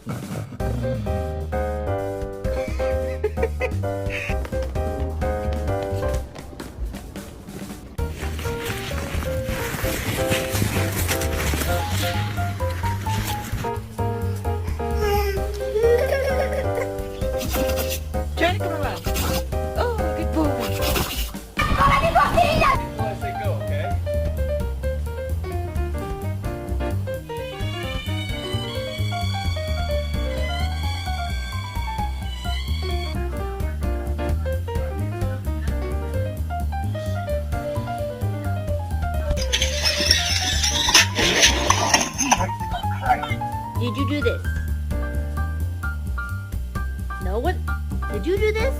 Try to come around. Oh, good boy. When I say go, okay? Did you do this? No one? Did you do this?